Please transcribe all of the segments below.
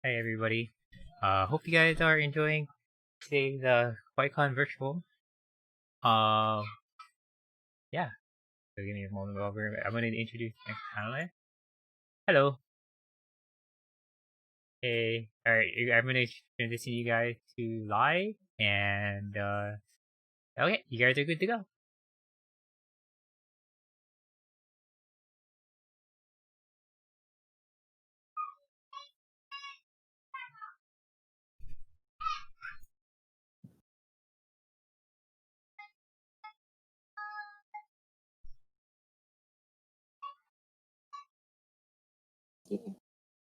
Hi everybody. Hope you guys are enjoying today's Kawaii Kon Virtual. Um, yeah. So give me a moment over. I'm gonna introduce my panelist. Hello. Hey. All right. I'm gonna transition you guys to live, and okay, you guys are good to go.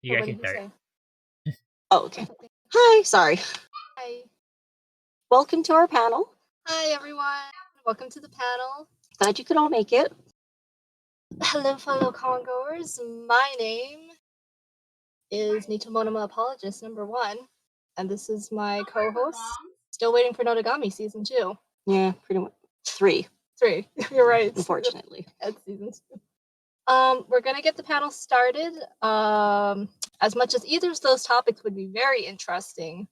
You guys What can did he start. say? Oh, okay. Hi, sorry. Hi. Welcome to our panel. Hi, everyone. Welcome to the panel. Glad you could all make it. Hello, fellow Congoers. My name is Nitomonoma Apologist #1, and this is my co-host. Still waiting for Notagami Season 2. Yeah, pretty much. 3. 3. You're right. Unfortunately. At Season 2. We're going to get the panel started. As much as either of those topics would be very interesting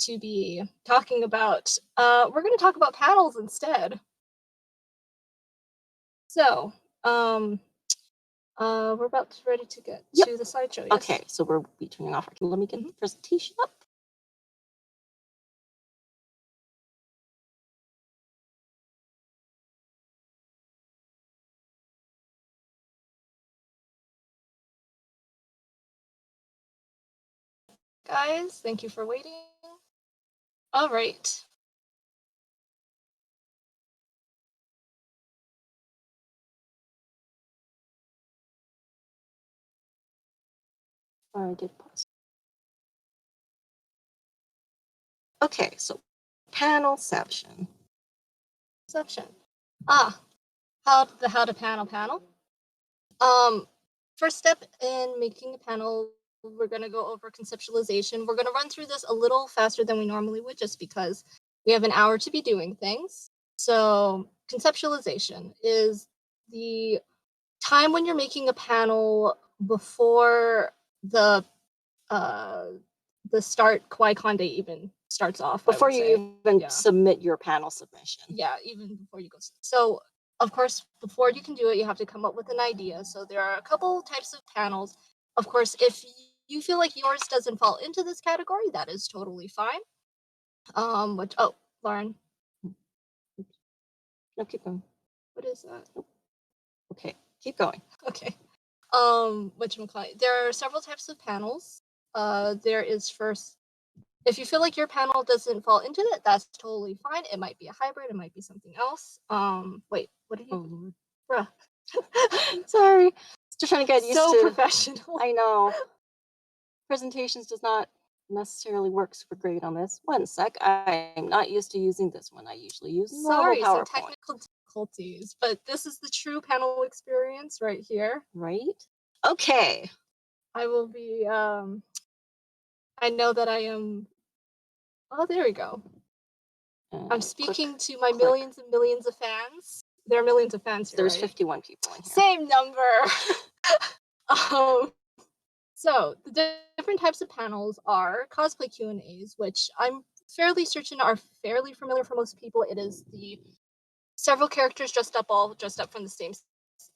to be talking about, we're going to talk about panels instead. So, we're about ready to get to the slideshow. Yes. Okay, so we'll be turning off. Let me get the presentation up. Guys, thank you for waiting. All right. I did pause. Okay, so Panelception. How to panel. First step in making a panel, we're going to go over conceptualization. We're going to run through this a little faster than we normally would just because we have an hour to be doing things. So conceptualization is the time when you're making a panel before the start Kawaii Kon Day even starts off. Before you even submit your panel submission. Yeah, even before you go. So, of course, before you can do it, you have to come up with an idea. So there are a couple types of panels. Of course, if you feel like yours doesn't fall into this category, that is totally fine. Lauren. No, keep going. What is that? Okay, keep going. Okay. There are several types of panels. There is first, if you feel like your panel doesn't fall into it, that's totally fine. It might be a hybrid, it might be something else. Wait, what did you? Oh, Lord. Bruh. Sorry. Still trying to get used to. So professional. I know. Presentations does not necessarily work super great on this. One sec. I'm not used to using this one. I usually use normal PowerPoint. Some technical difficulties, but this is the true panel experience right here. Right? Okay. I will be, I know that I am, oh, there we go. I'm speaking to my millions and millions of fans. There are millions of fans here, There's right? 51 people in here. Same number. So the different types of panels are cosplay Q&As, which I'm fairly certain are fairly familiar for most people. It is the several characters all dressed up from the same,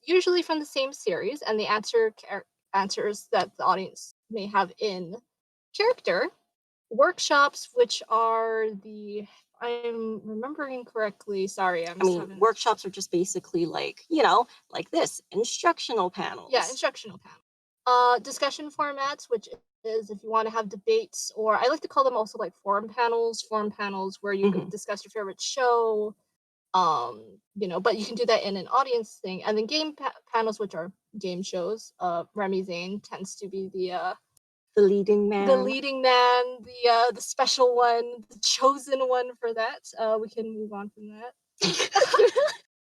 usually from the same series, and they answer answers that the audience may have in character. Workshops, which are I'm remembering correctly. Sorry, workshops are just basically like, like this, instructional panels. Yeah, instructional panel. Discussion formats, which is if you want to have debates, or I like to call them also like forum panels where you can discuss your favorite show, but you can do that in an audience thing. And then game panels, which are game shows. Remy Zane tends to be the leading man, the special one, the chosen one for that. We can move on from that.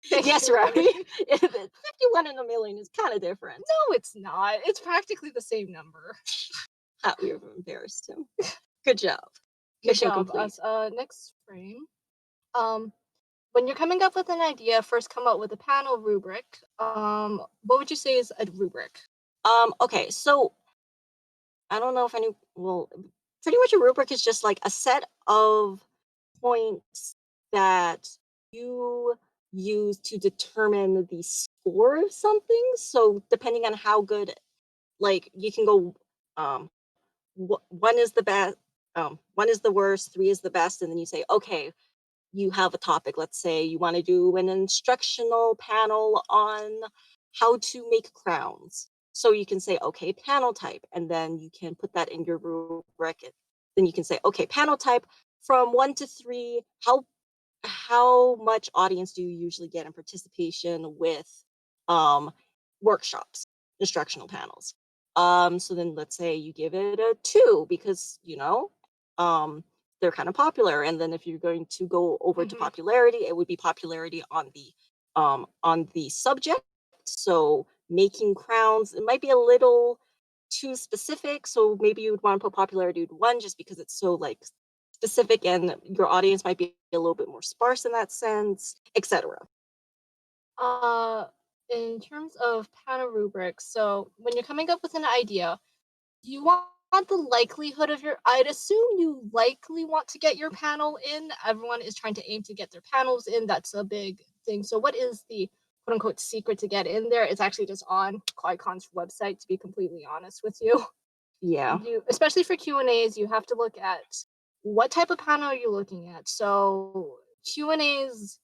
Yes, right. 51 in a million is kind of different. No, it's not. It's practically the same number. We have embarrassed him. Good job. Mission complete. Next frame. When you're coming up with an idea, first come up with a panel rubric. What would you say is a rubric? Okay, so I don't know if any. Well, pretty much a rubric is just like a set of points that you use to determine the score of something. So depending on how good, like you can go, um, one is the best, one is the worst, three is the best, and then you say, okay, you have a topic. Let's say you want to do an instructional panel on how to make crowns. So you can say, okay, panel type, and then you can put that in your rubric. Then you can say, okay, panel type from 1 to 3. How much audience do you usually get in participation with um, workshops, instructional panels? So then let's say you give it a 2 because, um, they're kind of popular. And then if you're going to go over to Mhm. popularity, it would be popularity on the subject. So making crowns, it might be a little too specific. So maybe you would want to put popularity to 1 just because it's so like specific and your audience might be a little bit more sparse in that sense, etc. Uh, in terms of panel rubrics, so when you're coming up with an idea, do you want the likelihood of your I'd assume you likely want to get your panel in. Everyone is trying to aim to get their panels in. That's a big thing. So what is the quote unquote secret to get in there? It's actually just on Kawaii Kon's website, to be completely honest with you. Yeah. You especially for Q&As, you have to look at what type of panel are you looking at. So Q&As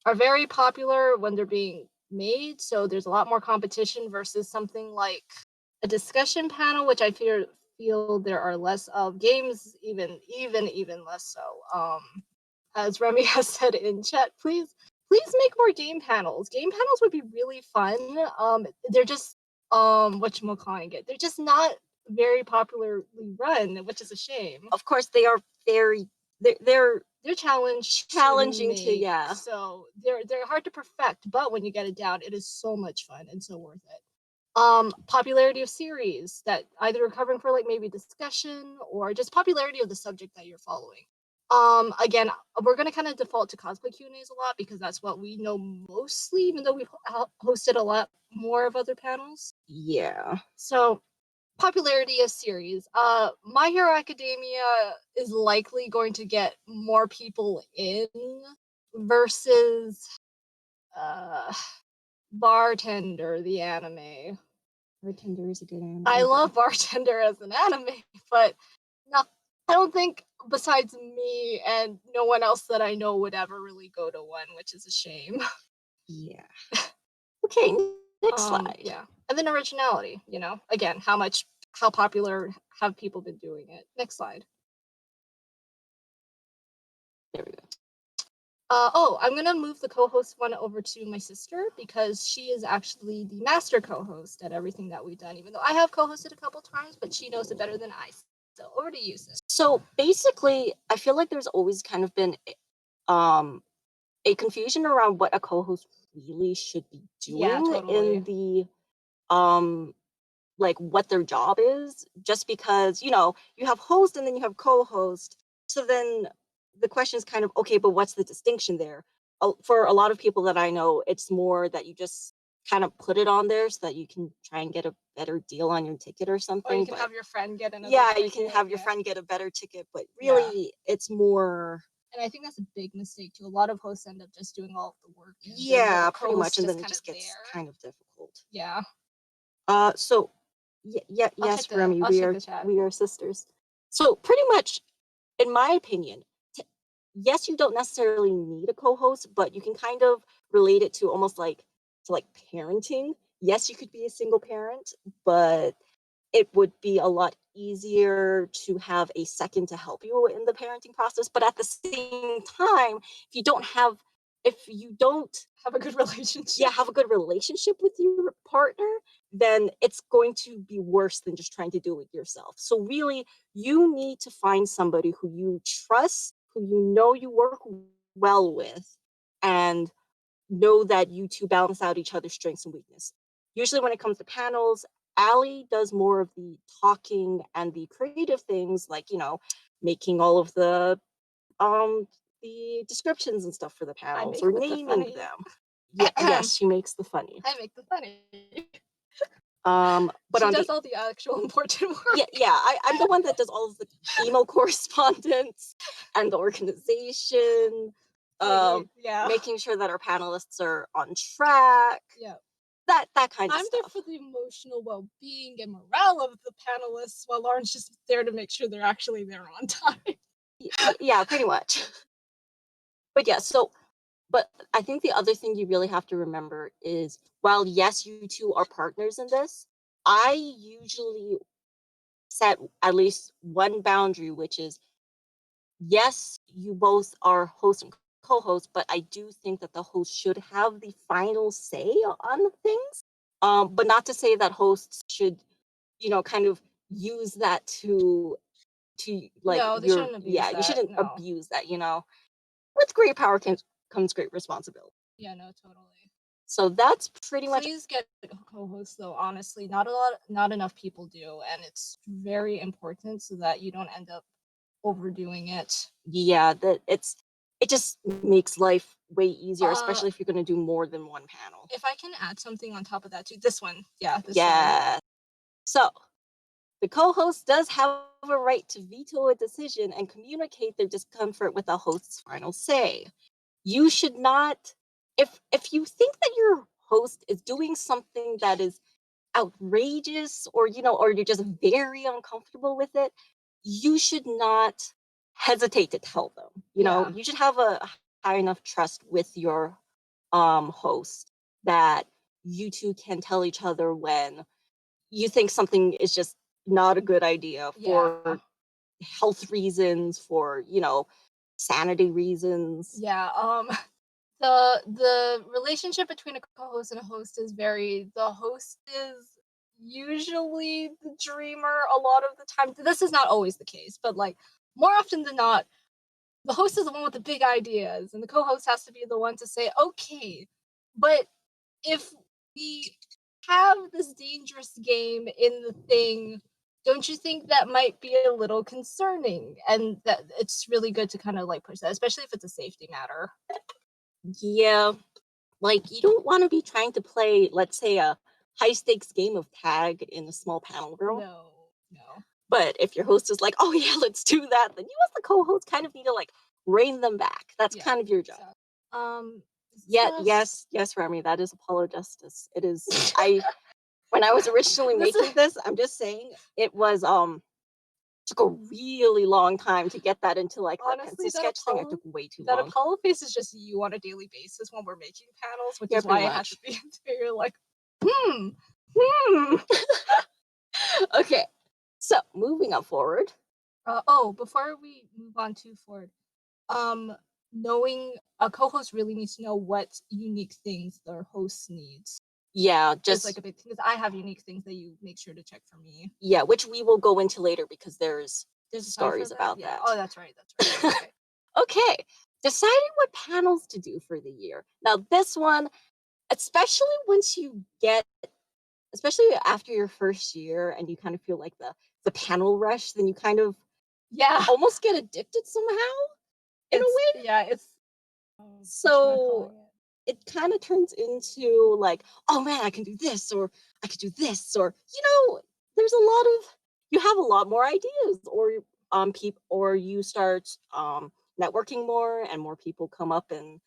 are very popular when they're being made, so there's a lot more competition versus something like a discussion panel, which I feel there are less of. Games even less so. As Remy has said in chat, please make more game panels. Game panels would be really fun. They're just whatchamacallit it. They're just not very popularly run, which is a shame. Of course, they are very they're challenging challenging to, yeah. so they're hard to perfect, but when you get it down, it is so much fun and so worth it. Popularity of series that either are covering for like maybe discussion or just popularity of the subject that you're following. Again, we're gonna kind of default to cosplay Q&As a lot because that's what we know mostly, even though we've hosted a lot more of other panels. Yeah. So popularity of series. My Hero Academia is likely going to get more people in versus uh Bartender, the anime. Bartender is a good anime. I love Bartender as an anime, but no, I don't think besides me and no one else that I know would ever really go to one, which is a shame. Yeah. Okay, next slide. Yeah. And then originality, again, how popular have people been doing it? Next slide. There we go. I'm gonna move the co-host one over to my sister because she is actually the master co-host at everything that we've done, even though I have co-hosted a couple times, but she knows it better than I. So over to you, sis. So basically, I feel like there's always kind of been a confusion around what a co-host really should be Yeah, doing totally. in the like what their job is, just because you have host and then you have co-host. So then the question is kind of, okay, but what's the distinction there? For a lot of people that I know, it's more that you just kind of put it on there so that you can try and get a better deal on your ticket or something. Or you can but have your friend get another yeah, ticket. you can have your Yeah. friend get a better ticket, but Yeah. really it's more. And I think that's a big mistake too. A lot of hosts end up just doing all of the work. And Yeah, the pretty much, co-host and then it kind just of gets there. kind of difficult. Yeah. So yes, Remy, I'll check the chat. we are sisters. So pretty much, in my opinion, yes, you don't necessarily need a co-host, but you can kind of relate it to almost like parenting. Yes, you could be a single parent, but it would be a lot easier to have a second to help you in the parenting process. But at the same time, if you don't Have a good relationship. yeah, have a good relationship with your partner, then it's going to be worse than just trying to do it yourself. So really, you need to find somebody who you trust, who you know you work well with, and know that you two balance out each other's strengths and weakness. Usually when it comes to panels, Allie does more of the talking and the creative things, like, making all of the descriptions and stuff for the panels or naming them. Yeah, yes, she makes the funny. I make the funny. But She on does the all the actual important work. yeah, I'm the one that does all of the email correspondence and the organization, Yeah. making sure that our panelists are on track, Yeah. that kind of I'm there stuff. for the emotional well-being and morale of the panelists, while Lauren's just there to make sure they're actually there on time. Yeah, pretty much. But yeah, but I think the other thing you really have to remember is while yes, you two are partners in this, I usually set at least one boundary, which is yes, you both are host and co-host, but I do think that the host should have the final say on things. But not to say that hosts should, kind of use that to like No, they shouldn't abuse you that. shouldn't No. abuse that. With great power comes great responsibility. Yeah, no, totally. So that's pretty much Please get co-hosts though, honestly. Not enough people do, and it's very important so that you don't end up overdoing it. yeah, that it just makes life way easier, Uh, especially if you're going to do more than one panel. If I can add something on top of that too, this one. Yeah, this one. Yeah. So the co-host does have a right to veto a decision and communicate their discomfort with the host's final say. You should not, if you think that your host is doing something that is outrageous or you're just very uncomfortable with it, you should not hesitate to tell them. Yeah. You should have a high enough trust with your host that you two can tell each other when you think something is just not a good idea for health reasons, for sanity reasons. Yeah. The relationship between a co-host and a host is the host is usually the dreamer a lot of the time. This is not always the case, but like more often than not, the host is the one with the big ideas, and the co-host has to be the one to say, okay, but if we have this dangerous game in the thing, don't you think that might be a little concerning? And that it's really good to kind of like push that, especially if it's a safety matter. Yeah, like you don't want to be trying to play, let's say, a high stakes game of tag in a small panel room. No. But if your host is like, oh yeah, let's do that, then you as the co-host kind of need to like rein them back. That's kind of your job. Yes, Remy, that is Apollo Justice. It is. When I was originally making this, I'm just saying it was took a really long time to get that into like the pencil sketch thing. It took way too long. That Apollo face is just you on a daily basis when we're making panels, which Yeah, is why pretty it has to much. be you're like, Okay, so moving on forward. Before we move on too forward, knowing a co-host really needs to know what unique things their host needs. Yeah, Just just like a big thing, because I have unique things that you make sure to check for me. yeah, which we will go into later because there's stories about Yeah. that. Oh, that's right. Okay. Okay, deciding what panels to do for the year. Now, this one, especially once you get, especially after your first year and you kind of feel like the panel rush, then you kind of almost get addicted somehow in a way. Yeah, it's So it kind of turns into like, oh man, I can do this, or I could do this, or there's a lot of you have a lot more ideas, or or you start networking more, and more people come up and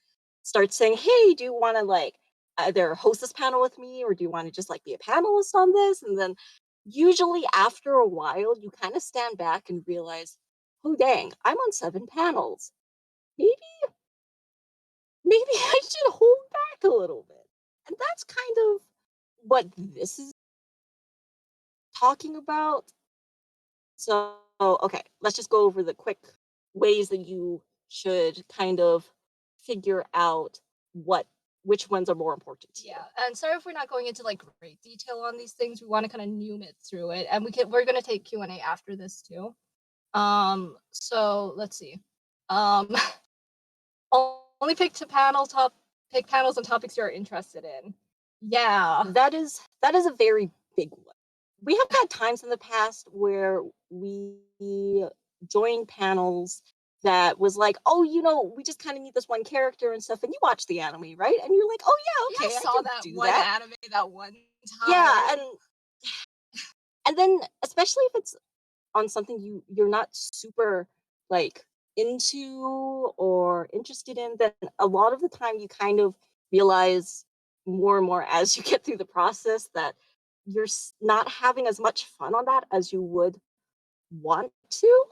start saying, hey, do you want to like either host this panel with me, or do you want to just like be a panelist on this? And then usually after a while, you kind of stand back and realize, oh dang, I'm on 7 panels. Maybe I should hold back a little bit. And that's kind of what this is talking about. So, okay, let's just go over the quick ways that you should kind of figure out which ones are more important to you. And sorry if we're not going into like great detail on these things. We want to kind of noom it through it, and we're gonna take Q&A after this too. So let's see. Only pick panels and topics you're interested in. Yeah. That is a very big one. We have had times in the past where we joined panels that was like, oh, we just kind of need this one character and stuff, and you watch the anime, right? And you're like, oh yeah, okay, I saw I can that do one that. anime that one time. Yeah, and And then especially if it's on something you're not super like into or interested in, then a lot of the time you kind of realize more and more as you get through the process that not having as much fun on that as you would want to.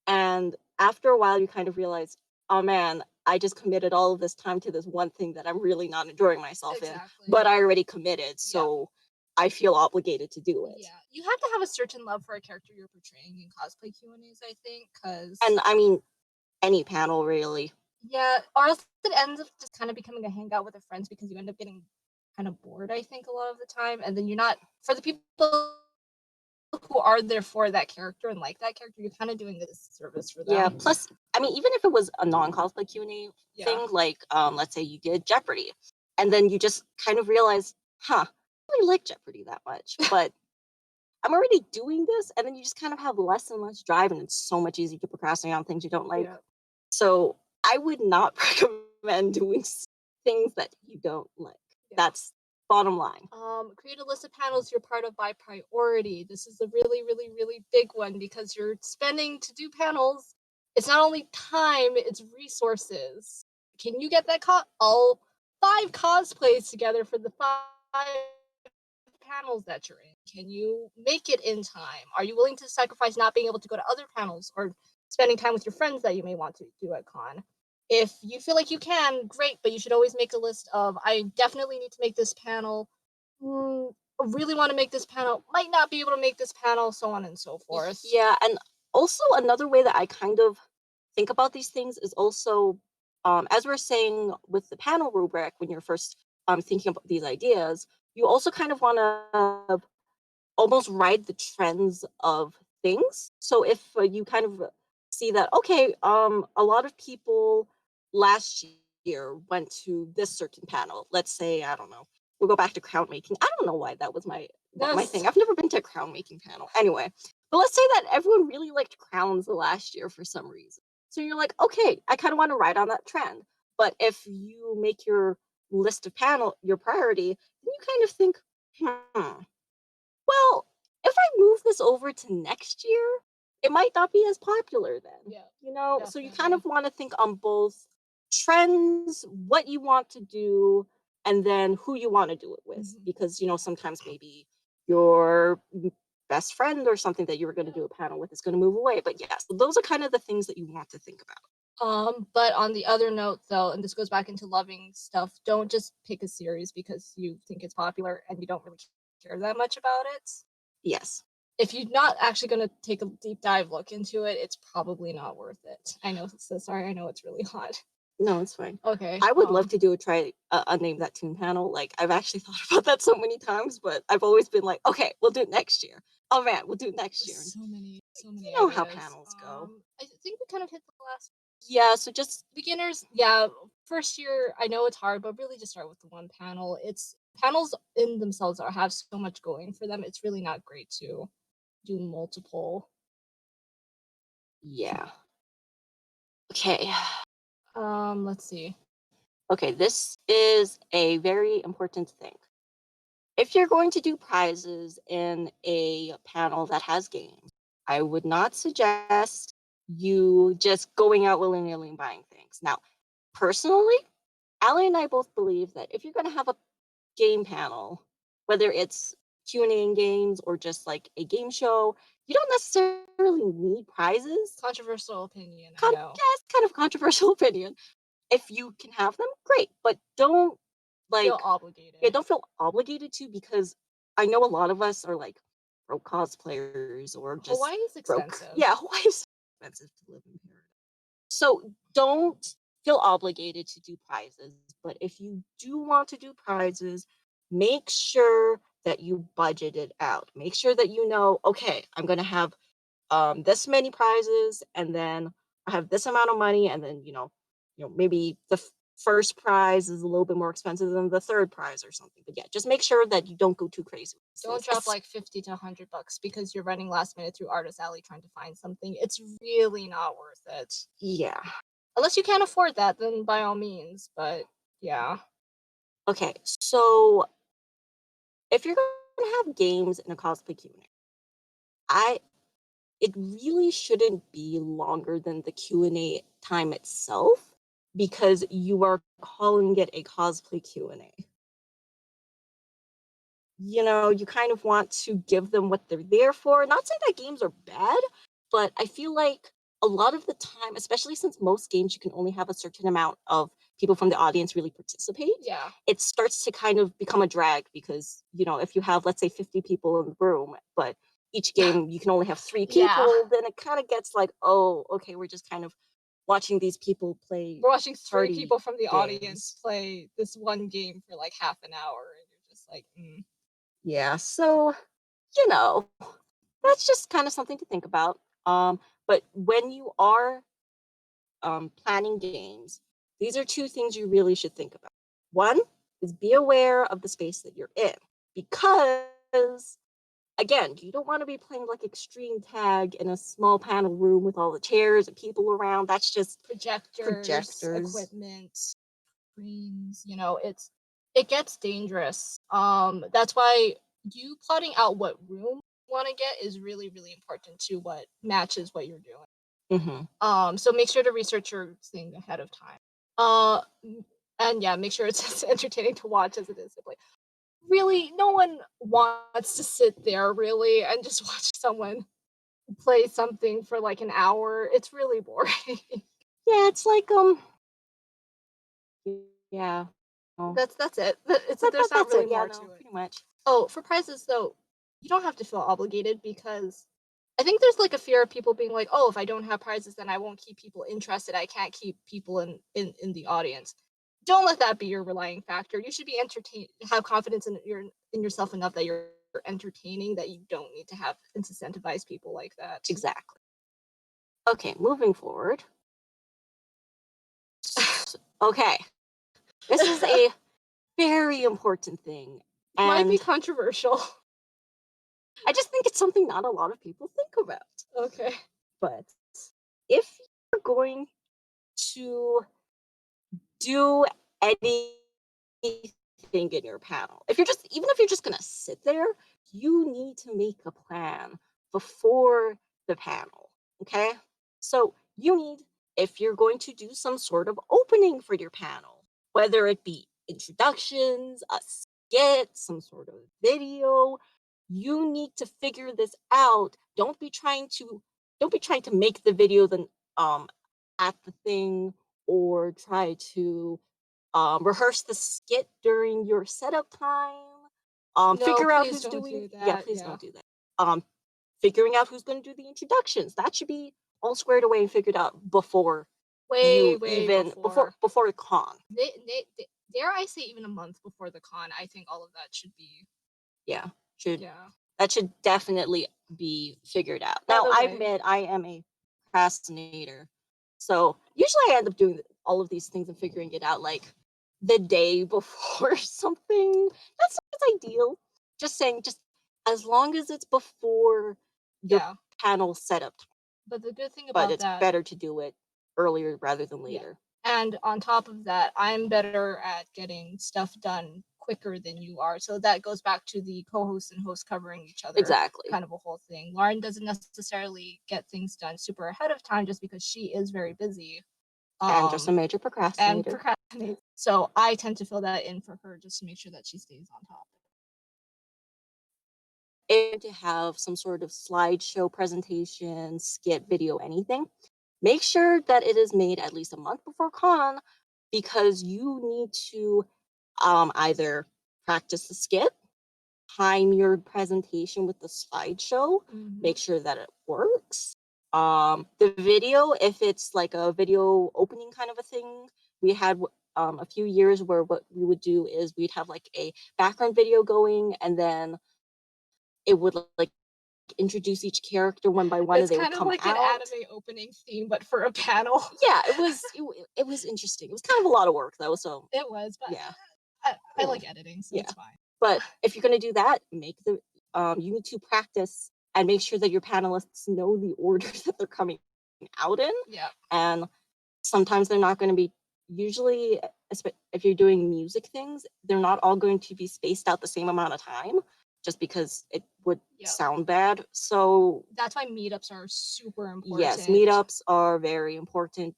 And after a while, you kind of realize, oh man, I just committed all of this time to this one thing that I'm really not enjoying myself in, Exactly. but I already committed, Yeah. so I feel obligated to do it. Yeah, you have to have a certain love for a character you're portraying in cosplay Q&As, I think, because And I mean, any panel really. yeah, or else it ends up just kind of becoming a hangout with your friends because you end up getting kind of bored, I think, a lot of the time, and then you're not for the people who are there for that character and like that character, you're kind of doing a disservice for them. Yeah. Plus, I mean, even if it was a non-cosplay Q&A Yeah. thing, like let's say you did Jeopardy, and then you just kind of realize, huh, I don't really like Jeopardy that much, but I'm already doing this, and then you just kind of have less and less drive, and it's so much easier to procrastinate on things you don't like. Yeah. So I would not recommend doing things that you don't like. Yeah. That's bottom line. Create a list of panels you're part of by priority. This is a really, really, really big one because you're spending to do panels. It's not only time, it's resources. Can you get that all 5 cosplays together for the 5 panels that you're in? Can you make it in time? Are you willing to sacrifice not being able to go to other panels or spending time with your friends that you may want to do at con? If you feel like you can, great, but you should always make a list of I definitely need to make this panel. I really want to make this panel, might not be able to make this panel, so on and so forth. Yeah, and also another way that I kind of think about these things is also, as we're saying with the panel rubric, when you're first thinking about these ideas, you also kind of want to almost ride the trends of things. So if you kind of see that, okay, a lot of people last year went to this certain panel. Let's say, I don't know, we'll go back to crown making. I don't know why that was my thing. I've never been to a crown making panel. Anyway, but let's say that everyone really liked crowns the last year for some reason. So you're like, okay, I kind of want to ride on that trend. But if you make your list of panel your priority, then you kind of think, well, if I move this over to next year, it might not be as popular then. Yeah, So you kind of want to think on both trends, what you want to do, and then who you want to do it with. Because, sometimes maybe your best friend or something that you were going to do a panel with is going to move away. But yes, those are kind of the things that you want to think about. But on the other note, though, and this goes back into loving stuff, don't just pick a series because you think it's popular and you don't really care that much about it. Yes. If you're not actually going to take a deep dive look into it, it's probably not worth it. I know. So sorry. I know it's really hot. No, it's fine. Okay. I would love to do a name that tune panel. Like I've actually thought about that so many times, but I've always been like, okay, we'll do it next year. Oh man, we'll do it next year. So many. You know how ideas. panels go. I think we kind of hit the last. Yeah, so just Beginners, yeah. First year, I know it's hard, but really just start with the one panel. It's panels in themselves have so much going for them. It's really not great to do multiple. yeah. Okay. Let's see. Okay, this is a very important thing. If you're going to do prizes in a panel that has games, I would not suggest you just going out willy-nilly and buying things. Now, personally, Allie and I both believe that if you're going to have a game panel, whether it's Q&A in games or just like a game show, you don't necessarily need prizes. Controversial opinion, I know. Yes, kind of controversial opinion. If you can have them, great, but don't Feel obligated. yeah, don't feel obligated to, because I know a lot of us are like broke cosplayers or just Hawaii is broke. expensive. Yeah, Hawaii is expensive to live in paradise. So don't feel obligated to do prizes. But if you do want to do prizes, make sure that you budget it out. Make sure that you know, okay, I'm going to have this many prizes, and then I have this amount of money, and then maybe the first prize is a little bit more expensive than the third prize or something. But yeah, just make sure that you don't go too crazy. Don't drop like $50 to $100 because you're running last minute through Artist Alley trying to find something. It's really not worth it. Yeah. Unless you can't afford that, then by all means. But yeah. Okay, so if you're going to have games in a cosplay Q&A, it really shouldn't be longer than the Q&A time itself because you are calling it a cosplay Q&A. You kind of want to give them what they're there for. Not saying that games are bad, but I feel like a lot of the time, especially since most games you can only have a certain amount of people from the audience really participate, Yeah. it starts to kind of become a drag because, if you have, let's say, 50 people in the room, but each game you can only have 3 people, Yeah. then it kind of gets like, oh, okay, we're just kind of watching these people play. We're watching 3 party people from the audience games. play this one game for like half an hour, and you're just like, Yeah, so, that's just kind of something to think about. But when you are planning games, these are 2 things you really should think about. One is be aware of the space that you're in because, again, you don't want to be playing like extreme tag in a small panel room with all the chairs and people around. That's just projectors, equipment, screens. It gets dangerous. That's why you plotting out what room you want to get is really, really important to what matches what you're doing. So make sure to research your thing ahead of time. And yeah, make sure it's as entertaining to watch as it is to play. Really, no one wants to sit there really and just watch someone play something for like an hour. It's really boring. Yeah, it's like yeah. That's it. There's not That's really it. Yeah, more no, to it. pretty much. Oh, for prizes though, you don't have to feel obligated because I think there's like a fear of people being like, "Oh, if I don't have prizes, then I won't keep people interested. I can't keep people in the audience." Don't let that be your relying factor. You should be entertained, have confidence in yourself enough that you're entertaining, that you don't need to have incentivize people like that. Exactly. Okay, moving forward. Okay. This is a very important thing. Might be And controversial. I just think it's something not a lot of people think about. Okay. But if you're going to do anything in your panel, even if you're just gonna sit there, you need to make a plan before the panel. Okay? So you need, if you're going to do some sort of opening for your panel, whether it be introductions, a skit, some sort of video, you need to figure this out. Don't be trying to make the video at the thing, or try to rehearse the skit during your setup time. No, Figure out please who's don't doing. do Yeah, that. please Yeah. don't do that. Figuring out who's going to do the introductions. That should be all squared away and figured out before Way before the con. Dare I say even a month before the con? I think all of that should be. Yeah, Yeah. that should definitely be figured out. By Now, the I way- admit I am a procrastinator, so usually I end up doing all of these things and figuring it out like the day before something. That's not ideal. Just saying, just as long as it's before your Yeah. panel setup time. But the good thing But about it's that, better to do it earlier rather than Yeah. later. And on top of that, I'm better at getting stuff done quicker than you are. So that goes back to the co-host and host covering each other. Exactly. Kind of a whole thing. Lauren doesn't necessarily get things done super ahead of time just because she is very busy. And just a major procrastinator. And procrastinates. So I tend to fill that in for her just to make sure that she stays on top. And to have some sort of slideshow presentation, skit, video, anything, make sure that it is made at least a month before con, because you need to either practice the skit, time your presentation with the slideshow, make sure that it works. The video, if it's like a video opening kind of a thing, we had a few years where what we would do is we'd have like a background video going, and then it would like introduce each character one by one, It's and they would kind of come like out. an anime opening theme, but for a panel. Yeah, it was interesting. It was kind of a lot of work though, so It was, but yeah. I like editing, so it's fine. But if you're gonna do that, you need to practice and make sure that your panelists know the order that they're coming out in. Yeah. And sometimes they're not going to be, usually if you're doing music things, they're not all going to be spaced out the same amount of time. just because it would Yep. sound bad. So That's why meetups are super important. yes, meetups are very important.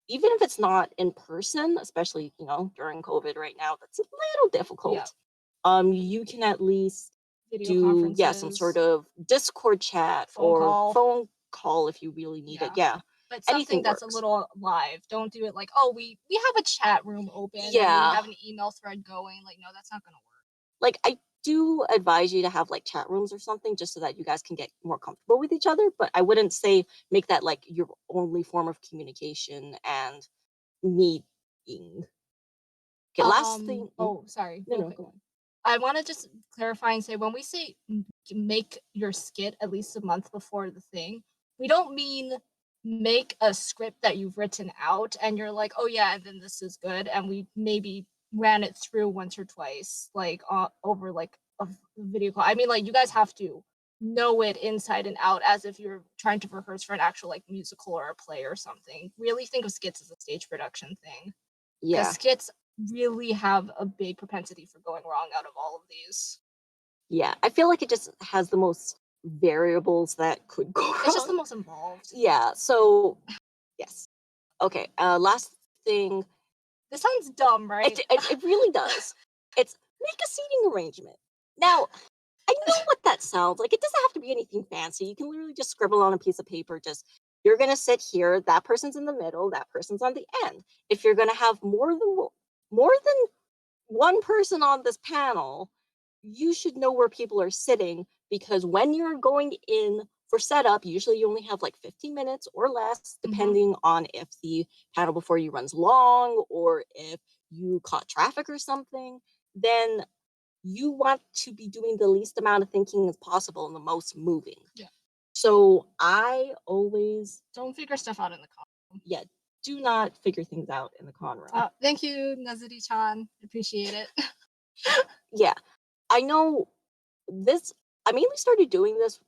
Even if it's not in person, especially, during COVID right now, that's a little difficult. Yeah. You can at least Video do, some sort conferences, of Discord chat phone or call. phone call if you really need it. Yeah. Yeah. But Anything something that's works. a little live. Don't do it like, oh, we have a chat room open and we Yeah. have an email thread going. Like, no, that's not gonna work. Like, I do advise you to have like chat rooms or something just so that you guys can get more comfortable with each other, but I wouldn't say make that like your only form of communication and meeting. Okay, last thing. Oh, sorry. No, Real no, quick. go on. I want to just clarify and say when we say make your skit at least a month before the thing, we don't mean make a script that you've written out and you're like, oh yeah, and then this is good, and we maybe ran it through once or twice, like over like a video call. I mean, like you guys have to know it inside and out as if you're trying to rehearse for an actual like musical or a play or something. Really think of skits as a stage production thing. Because Yeah. skits really have a big propensity for going wrong out of all of these. Yeah. I feel like it just has the most variables that could go wrong. It's just the most involved. Yeah. So, yes. Okay. Last thing. This sounds dumb, right? It really does. It's make a seating arrangement. Now, I know what that sounds like. It doesn't have to be anything fancy. You can literally just scribble on a piece of paper. Just you're gonna sit here. That person's in the middle. That person's on the end. If you're gonna have more than one person on this panel, you should know where people are sitting because when you're going in for setup, usually you only have like 15 minutes or less, depending on if the panel before you runs long or if you caught traffic or something. Then you want to be doing the least amount of thinking as possible and the most moving. Yeah. So I always Don't figure stuff out in the con. do not figure things out in the con room. Thank you, Nazuri-chan. Appreciate it. Yeah, I know this. I mainly started doing this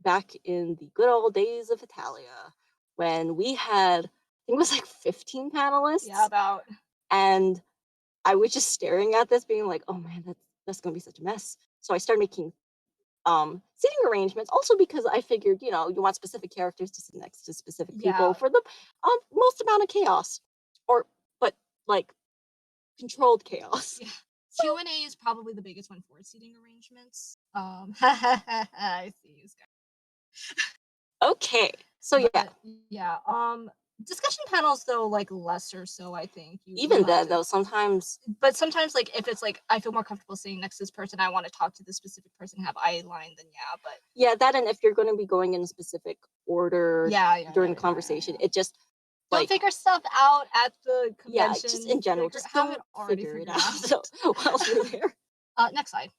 back in the good old days of Italia when we had, I think it was like 15 panelists. Yeah, about. And I was just staring at this being like, oh man, that's gonna be such a mess. So I started making seating arrangements also because I figured, you want specific characters to sit next to specific people for the most amount of chaos, but like controlled chaos. Yeah. Q&A is probably the biggest one for seating arrangements. I see you guys. Okay, so discussion panels though, like lesser so, I think. Even then though, sometimes. But sometimes, like, if it's like I feel more comfortable sitting next to this person, I want to talk to this specific person, have eye line, then but yeah, that, and if you're going to be going in a specific order during the conversation, it just don't figure stuff out at the convention. Yeah, just in general, just don't figure it out. So while you're there. Next slide.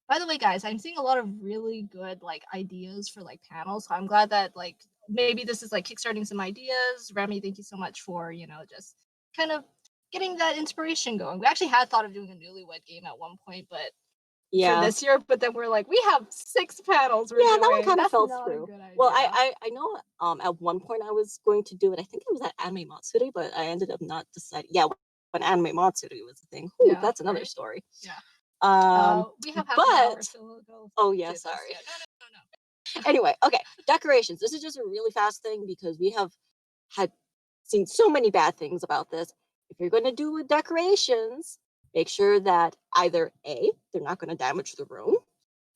By the way, guys, I'm seeing a lot of really good like ideas for like panels. So I'm glad that like maybe this is like kickstarting some ideas. Remy, thank you so much for just kind of getting that inspiration going. We actually had thought of doing a newlywed game at one point, but for this year, but then we're like, we have 6 panels. That one kind of fell through. Well, I know at one point I was going to do it. I think it was at Anime Matsuri, but I ended up not deciding. Yeah, when Anime Matsuri was the thing. Ooh, that's another story. Yeah. We have half an hour, so we'll go. Oh yeah, sorry. No. Anyway, okay, decorations. This is just a really fast thing because we have seen so many bad things about this. If you're going to do with decorations, make sure that either A, they're not going to damage the room.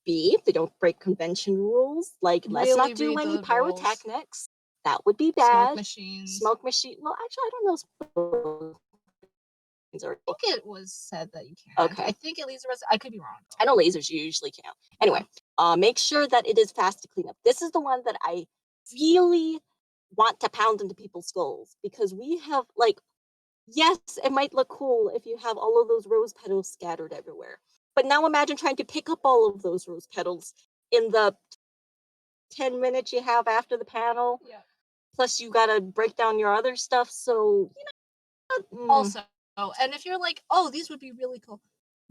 B, they don't break convention rules. Like, let's not do any pyrotechnics. That would be bad. Smoke machine. Well, actually, I don't know. I think it was said that you can't. Okay. I think at least I could be wrong. I know lasers usually can't. Anyway, make sure that it is fast to clean up. This is the one that I really want to pound into people's skulls because we have like, yes, it might look cool if you have all of those rose petals scattered everywhere. But now imagine trying to pick up all of those rose petals in the 10 minutes you have after the panel. Yeah. Plus you gotta break down your other stuff. So, Also, and if you're like, oh, these would be really cool.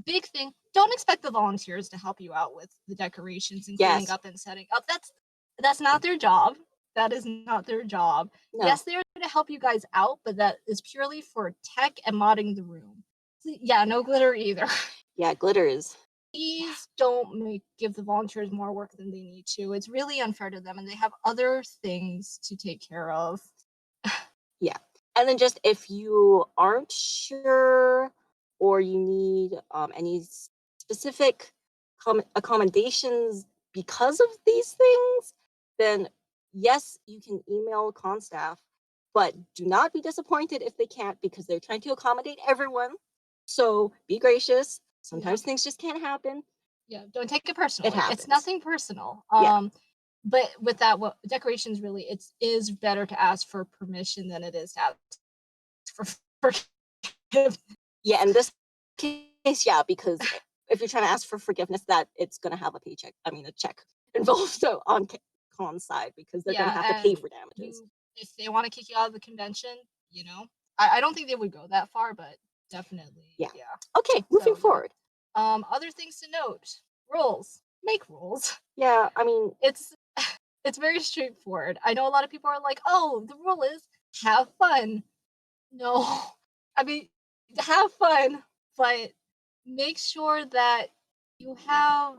Big thing, don't expect the volunteers to help you out with the decorations and cleaning up and setting up. That's not their job. That is not their job. No. Yes, they're going to help you guys out, but that is purely for tech and modding the room. Yeah, no glitter either. Yeah, glitter is please don't give the volunteers more work than they need to. It's really unfair to them, and they have other things to take care of. Yeah. And then just if you aren't sure or you need any specific accommodations because of these things, then yes, you can email con staff, but do not be disappointed if they can't, because they're trying to accommodate everyone. So be gracious. Sometimes things just can't happen. Yeah, don't take it personally. happens. It's nothing personal. Yeah. But with that, what decorations really, it is better to ask for permission than it is to ask for forgiveness. Yeah, in this case, yeah, because if you're trying to ask for forgiveness, that it's gonna have a check involved on Con's side, because they're gonna have to pay for damages. If they want to kick you out of the convention, I don't think they would go that far, but definitely, Yeah. Okay, moving forward. Other things to note: rules. Make rules. Yeah, I mean, it's very straightforward. I know a lot of people are like, "Oh, the rule is have fun." No, I mean, have fun, but make sure that you have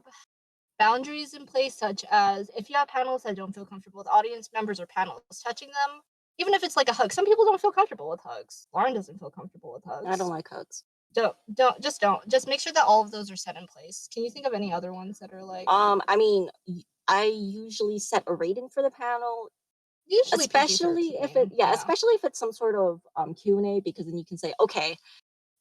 boundaries in place, such as if you have panels that don't feel comfortable with audience members or panels touching them, even if it's like a hug. Some people don't feel comfortable with hugs. Lauren doesn't feel comfortable with hugs. I don't like hugs. Just make sure that all of those are set in place. Can you think of any other ones that are like? I mean, I usually set a rating for the panel, Usually especially if especially if it's some sort of Q&A, because then you can say, okay,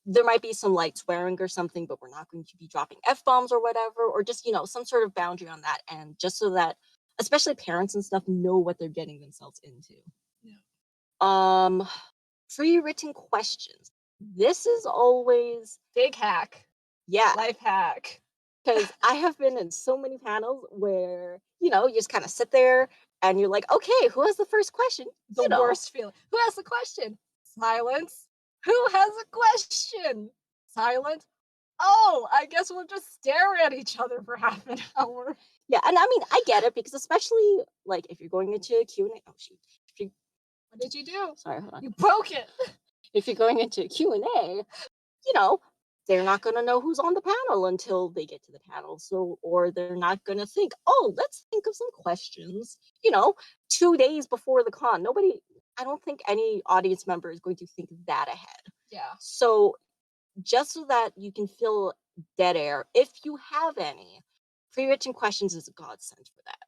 there might be some light swearing or something, but we're not going to be dropping F-bombs or whatever, or just, some sort of boundary on that end, just so that especially parents and stuff know what they're getting themselves into. Yeah. Pre-written questions. This is always big hack. Yeah. Life hack. Because I have been in so many panels where, you just kind of sit there and you're like, okay, who has the first question? The worst feeling. Who has the question? Silence. Who has a question? Silence. Oh, I guess we'll just stare at each other for half an hour. Yeah, and I mean, I get it, because especially like if you're going into a Q&A. Oh shoot. What did you do? Sorry, hold on. You broke it. If you're going into a Q&A, they're not going to know who's on the panel until they get to the panel. So, or they're not going to think, oh, let's think of some questions, 2 days before the con. I don't think any audience member is going to think that ahead. Yeah. So just so that you can fill dead air, if you have any, pre-written questions is a godsend for that.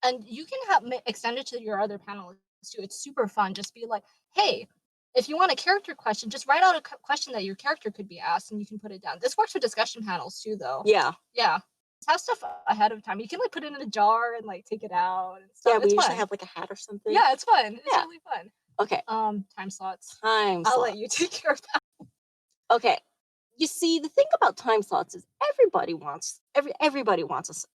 And you can extend it to your other panelists too. It's super fun. Just be like, hey, if you want a character question, just write out a question that your character could be asked, and you can put it down. This works for discussion panels too, though. Yeah. Yeah. Just have stuff ahead of time. You can put it in a jar and take it out and stuff. Yeah, we usually have a hat or something. Yeah, it's fun. It's really fun. Okay. Time slots. I'll let you take care of that. Okay. You see, the thing about time slots is everybody wants a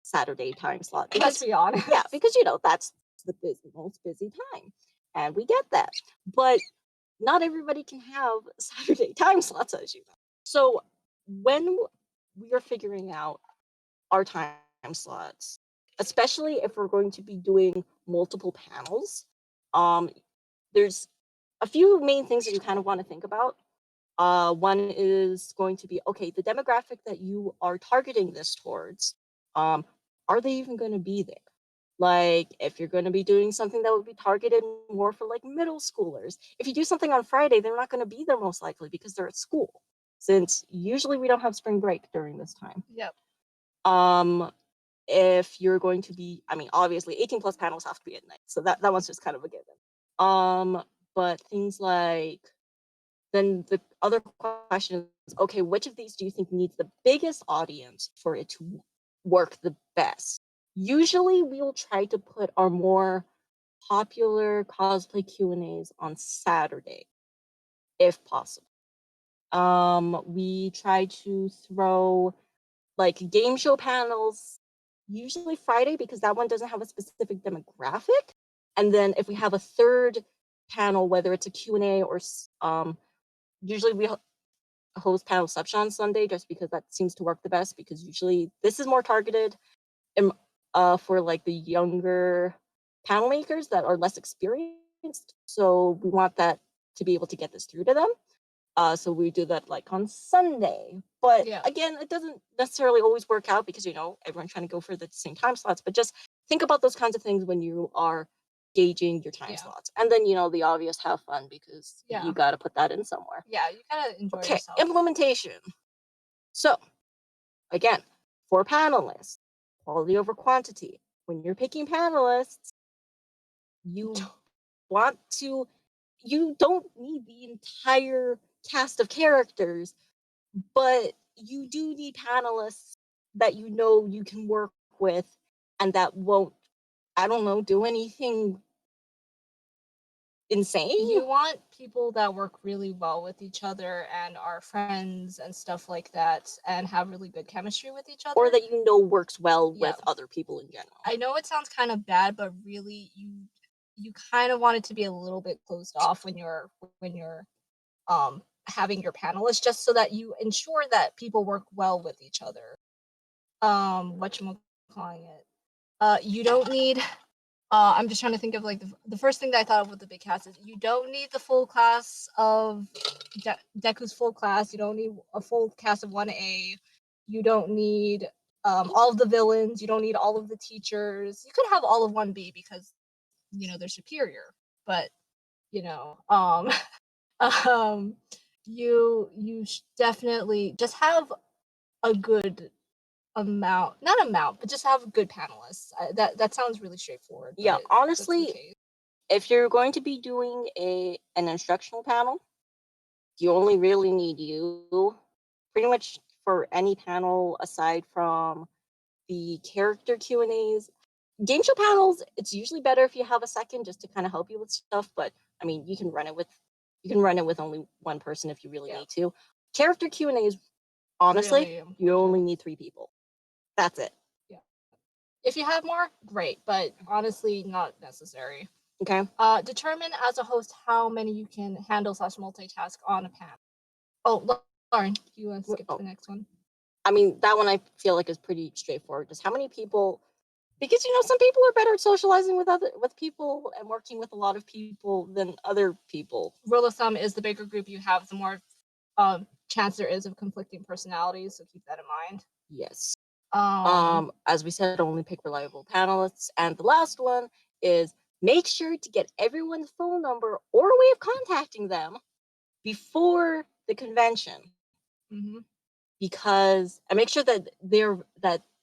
Saturday time slot. Let's be honest. Yeah, because that's the most busy time, and we get that. But not everybody can have Saturday time slots, as you know. So when we are figuring out our time slots, especially if we're going to be doing multiple panels, there's a few main things that you kind of want to think about. One is going to be, okay, the demographic that you are targeting this towards, are they even going to be there? Like, if you're going to be doing something that would be targeted more for middle schoolers, if you do something on Friday, they're not going to be there most likely because they're at school, since usually we don't have spring break during this time. Yep. If you're going to be, obviously 18 plus panels have to be at night, so that one's just kind of a given. But things like, then the other question is, okay, which of these do you think needs the biggest audience for it to work the best? Usually we'll try to put our more popular cosplay Q&As on Saturday, if possible. We try to throw game show panels usually Friday, because that one doesn't have a specific demographic. And then if we have a third panel, whether it's a Q&A or usually we host Panelception on Sunday, just because that seems to work the best, because usually this is more targeted for the younger panel makers that are less experienced. So we want that to be able to get this through to them. So we do that like on Sunday. But Yeah. again, it doesn't necessarily always work out because, everyone's trying to go for the same time slots. But just think about those kinds of things when you are gauging your time Yeah. slots. And then, the obvious, have fun because Yeah. you got to put that in somewhere. Yeah, you gotta enjoy Okay, yourself. implementation. So, again, for panelists, quality over quantity. When you're picking panelists, you you don't need the entire cast of characters, but you do need panelists that you can work with and that won't, I don't know, do anything insane. You want people that work really well with each other and are friends and stuff like that and have really good chemistry with each other. Or that works well Yeah. with other people in general. I know it sounds kind of bad, but really you kind of want it to be a little bit closed off when you're having your panelists, just so that you ensure that people work well with each other. Calling it? You don't need. I'm just trying to think of like the first thing that I thought of with the big cast is you don't need the full class of Deku's full class. You don't need a full cast of 1A. You don't need all of the villains. You don't need all of the teachers. You could have all of 1B because they're superior. But um, you definitely just have a good not amount, but just have good panelists. That sounds really straightforward. Yeah, but honestly, if you're going to be doing an instructional panel, you only really need you pretty much for any panel aside from the character Q&As. Game show panels, it's usually better if you have a second just to kind of help you with stuff, but I mean, you can run it with only one person if you really need to. Character Q&As, honestly, Really you important. only need 3 people. That's it. Yeah. If you have more, great, but honestly, not necessary. Okay. Determine as a host how many you can handle / multitask on a panel. Oh, Lauren, do you want to skip to the next one? I mean, that one I feel like is pretty straightforward. Just how many people, because some people are better at socializing with people and working with a lot of people than other people. Rule of thumb is the bigger group you have, the more chance there is of conflicting personalities. So keep that in mind. Yes. As we said, only pick reliable panelists. And the last one is make sure to get everyone's phone number or a way of contacting them before the convention. Mm-hmm. Because and make sure that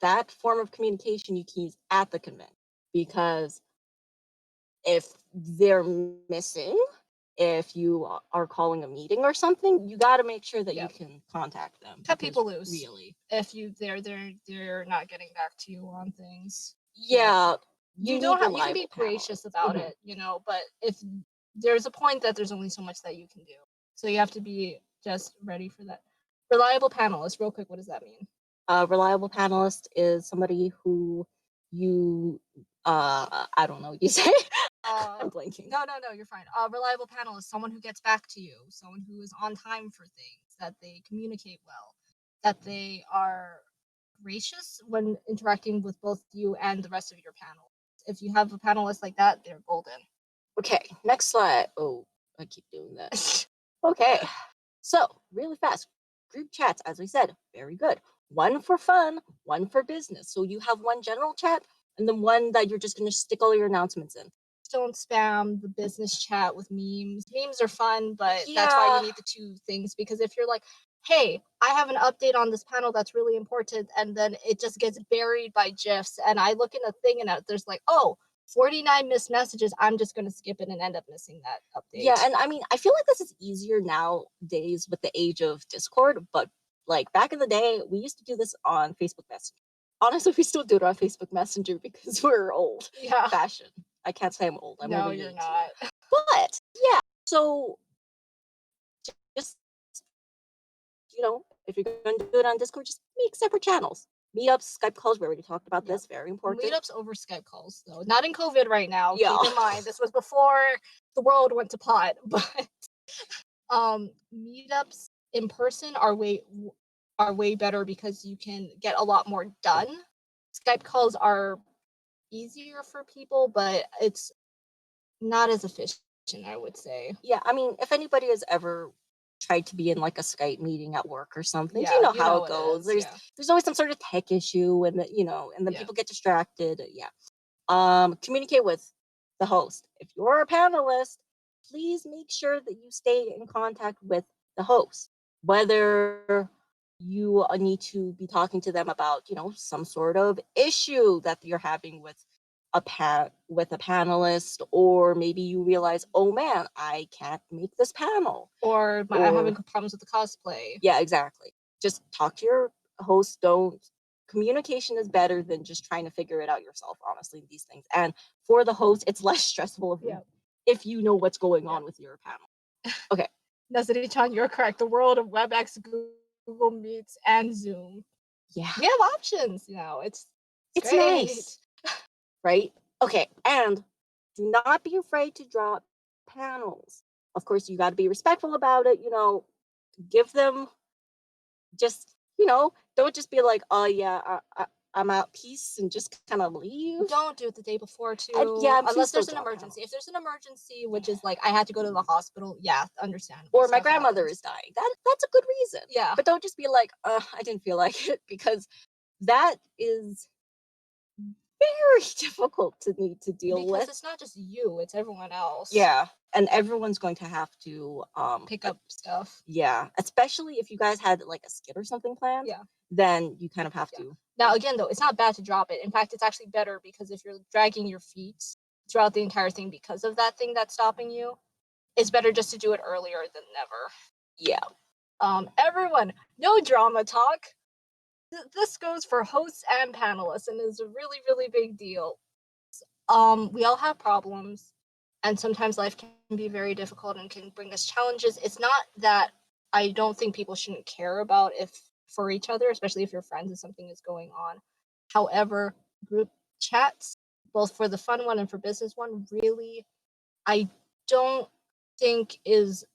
that form of communication you can use at the convention. Because if they're missing, if you are calling a meeting or something, you got to make sure that you can contact them. Cut people loose. Really. If they're not getting back to you on things. Yeah. You can be gracious about it, but if there's a point that there's only so much that you can do. So you have to be just ready for that. Reliable panelist, real quick, what does that mean? A reliable panelist is somebody who you I don't know what you say. I'm blanking. No, you're fine. Reliable panelist, someone who gets back to you, someone who is on time for things, that they communicate well, that they are gracious when interacting with both you and the rest of your panel. If you have a panelist like that, they're golden. Okay, next slide. Oh, I keep doing that. Okay, so really fast. Group chats, as we said, very good. One for fun, one for business. So you have one general chat and then one that you're just going to stick all your announcements in. Don't spam the business chat with memes. Memes are fun, but that's why you need the 2 things, because if you're like, hey, I have an update on this panel that's really important, and then it just gets buried by GIFs, and I look in a thing and there's like, 49 missed messages, I'm just going to skip it and end up missing that update. Yeah, and I mean, I feel like this is easier nowadays with the age of Discord, but like back in the day, we used to do this on Facebook Messenger. Honestly, we still do it on Facebook Messenger because we're old fashioned. I can't say I'm old. I'm no, only you're 18. not. But yeah, so just if you're going to do it on Discord, just make separate channels. Meetups, Skype calls. We already talked about this. Very important. Meetups over Skype calls, though. Not in COVID right now. Yeah. Keep in mind, this was before the world went to pot. But meetups in person are way better because you can get a lot more done. Skype calls are easier for people, but it's not as efficient, I would say. Yeah, I mean, if anybody has ever tried to be in like a Skype meeting at work or something. Yeah, You know you how know it it goes. is, yeah. There's always some sort of tech issue, and then Yeah. people get distracted. Yeah. Communicate with the host. If you're a panelist, please make sure that you stay in contact with the host, whether you need to be talking to them about, some sort of issue that you're having with a panelist, or maybe you realize, oh man, I can't make this panel. Or I'm having problems with the cosplay. Yeah, exactly. Just talk to your host. Communication is better than just trying to figure it out yourself, honestly, these things. And for the host, it's less stressful if you know what's going on with your panel. Okay. Nazari-chan, you're correct. The world of WebEx, Google Meets, and Zoom. Yeah. We have options, It's It's great. nice. Right? Okay. And do not be afraid to drop panels. Of course, you got to be respectful about it. Give them just, don't just be like, oh, yeah, I'm out, peace, and just kind of leave. Don't do it the day before, too. Yeah, unless please there's don't an drop emergency. panels. If there's an emergency, which is like I had to go to the hospital, yeah, understandable. Or my stuff grandmother happens. is dying. That's a good reason. Yeah. But don't just be like, I didn't feel like it, because that is very difficult to need to deal Because with. it's not just you, it's everyone else. Yeah. And everyone's going to have to pick up stuff. Yeah. Especially if you guys had like a skit or something planned. Yeah. Then you kind of have to. Now, again, though, it's not bad to drop it. In fact, it's actually better, because if you're dragging your feet throughout the entire thing because of that thing that's stopping you, it's better just to do it earlier than never. Yeah. Everyone, no drama talk. This goes for hosts and panelists, and is a really, really big deal. We all have problems, and sometimes life can be very difficult and can bring us challenges. It's not that I don't think people shouldn't care about for each other, especially if you're friends and something is going on. However, group chats, both for the fun one and for business one, really, I don't think is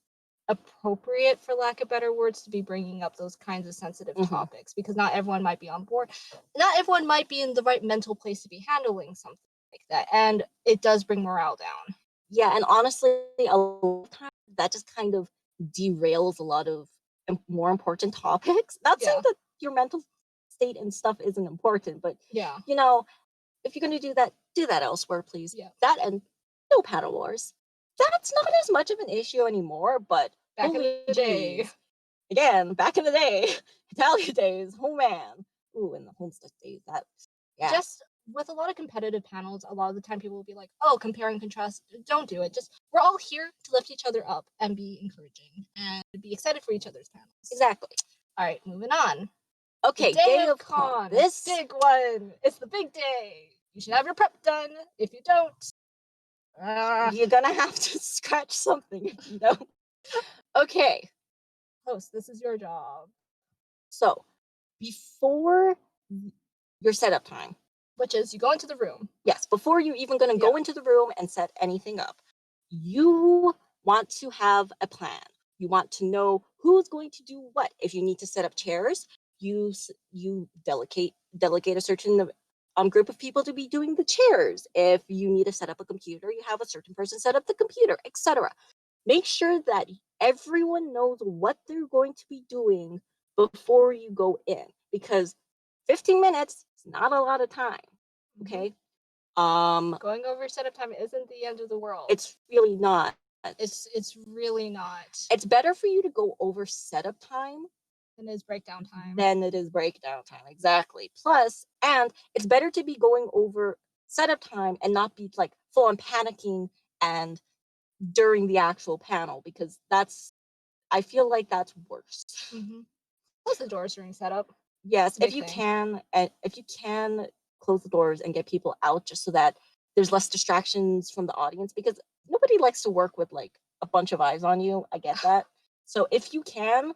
appropriate, for lack of better words, to be bringing up those kinds of sensitive topics, because not everyone might be on board. Not everyone might be in the right mental place to be handling something like that, and it does bring morale down. Yeah, and honestly, a lot of times that just kind of derails a lot of more important topics. Not saying that your mental state and stuff isn't important, but if you're going to do that elsewhere, please. Yeah. That and no panel wars. That's not as much of an issue anymore, but back in the day. Again, back in the day, Italia days, oh man. Ooh, and the Homestead days, Just with a lot of competitive panels, a lot of the time people will be like, oh, compare and contrast. Don't do it. Just, we're all here to lift each other up and be encouraging and be excited for each other's panels. Exactly. All right, moving on. Okay, Day of Con. This big one. It's the big day. You should have your prep done. If you don't, you're gonna have to scratch something if you don't. Okay. Host, this is your job. So, before your setup time, which is you go into the room. Yes, before you're even going to go into the room and set anything up, you want to have a plan. You want to know who's going to do what. If you need to set up chairs, you delegate a certain group of people to be doing the chairs. If you need to set up a computer, you have a certain person set up the computer, etc. Make sure that everyone knows what they're going to be doing before you go in, because 15 minutes is not a lot of time. Okay. Going over setup time isn't the end of the world. It's really not. It's really not. It's better for you to go over setup time than it is breakdown time. Exactly. Plus, and it's better to be going over setup time and not be like full on panicking and during the actual panel, because I feel like that's worse. Close the doors during setup. Yes, if you can close the doors and get people out, just so that there's less distractions from the audience, because nobody likes to work with like a bunch of eyes on you. I get that. So if you can,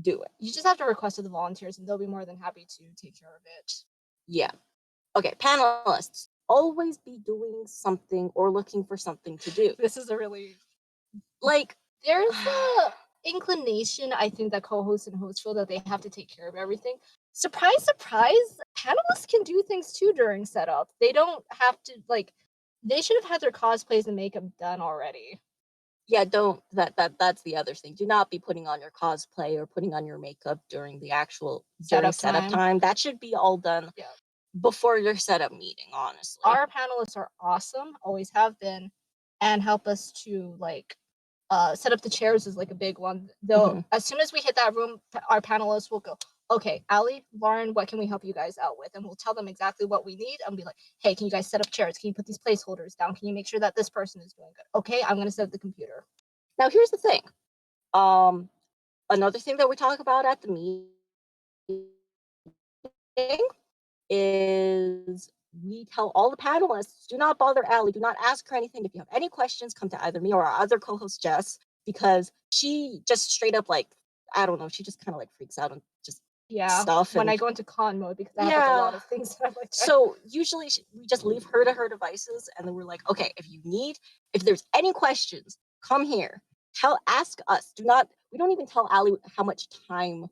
do it. You just have to request to the volunteers, and they'll be more than happy to take care of it. Yeah. Okay, panelists, always be doing something or looking for something to do. This is a really like there's a inclination, I think, that co-hosts and hosts feel that they have to take care of everything. Surprise, surprise, panelists can do things too during setup. They don't have to, they should have had their cosplays and makeup done already. Yeah, don't that's the other thing. Do not be putting on your cosplay or putting on your makeup during the actual Setup setup time. time. That should be all done Yeah. before your setup meeting, honestly. Our panelists are awesome, always have been, and help us to like set up the chairs is like a big one. Though as soon as we hit that room, our panelists will go, okay, Allie, Lauren, what can we help you guys out with? And we'll tell them exactly what we need and be like, hey, can you guys set up chairs? Can you put these placeholders down? Can you make sure that this person is doing good? Okay, I'm gonna set up the computer. Now here's the thing. Another thing that we talk about at the meeting is we tell all the panelists, do not bother Allie, do not ask her anything. If you have any questions, come to either me or our other co-host Jess, because she just straight up like, I don't know, she just kind of like freaks out and just stuff. When and I go into con mode, because I have like a lot of things that I like. So usually we just leave her to her devices, and then we're like, okay, if there's any questions, come here. Ask us. We don't even tell Allie how much time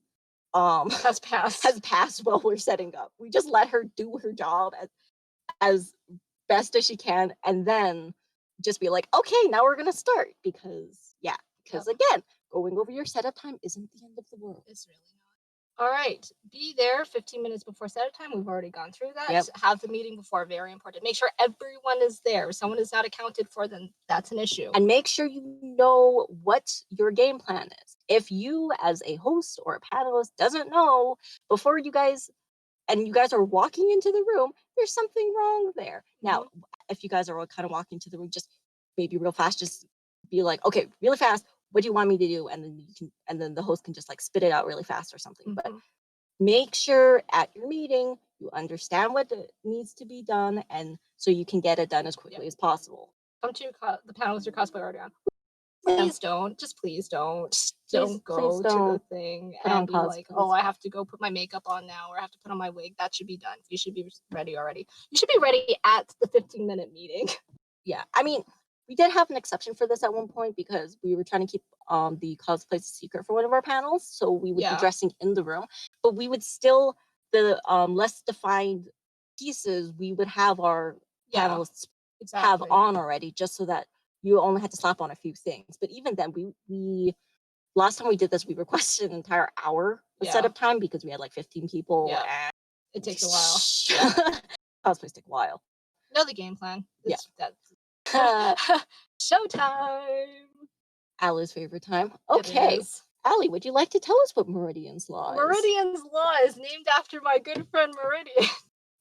has passed while we're setting up. We just let her do her job as best as she can, and then just be like, okay, now we're gonna start, because again, going over your setup time isn't the end of the world. It's really not. All right, be there 15 minutes before setup time. We've already gone through that. Yep. Have the meeting before, very important. Make sure everyone is there. If someone is not accounted for, then that's an issue. And make sure you know what your game plan is. If you, as a host or a panelist, doesn't know before you guys are walking into the room, there's something wrong there. Now, if you guys are all kind of walking into the room, just maybe real fast, just be like, okay, really fast, what do you want me to do? And then the host can just like spit it out really fast or something. But make sure at your meeting you understand what needs to be done, and so you can get it done as quickly as possible. Come to the panel with your cosplay already on. Please don't. Just please don't. Don't go to the thing and be like, oh, I have to go put my makeup on now, or I have to put on my wig. That should be done. You should be ready already. You should be ready at the 15-minute meeting. Yeah, I mean, we did have an exception for this at one point because we were trying to keep the cosplays secret for one of our panels, so we would be dressing in the room, but we would still, the less defined pieces, we would have our panelists have on already, just so that you only had to slap on a few things. But even then, we last time we did this, we requested an entire hour of setup time because we had like 15 people. And it takes a while. Cosplays take a while. Know the game plan. That's showtime. Allie's favorite time. Okay. Allie, would you like to tell us what Meridian's Law is? Meridian's Law is named after my good friend Meridian.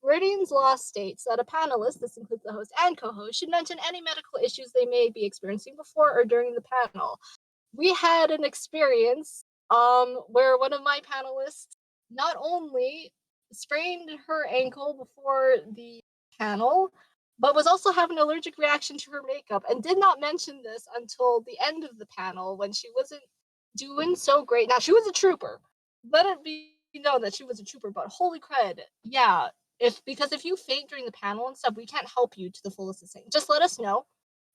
Meridian's Law states that a panelist, this includes the host and co-host, should mention any medical issues they may be experiencing before or during the panel. We had an experience where one of my panelists not only sprained her ankle before the panel, but was also having an allergic reaction to her makeup, and did not mention this until the end of the panel when she wasn't doing so great. Now, she was a trooper. Let it be known that she was a trooper, but holy cred. Yeah, because if you faint during the panel and stuff, we can't help you to the fullest extent. Just let us know.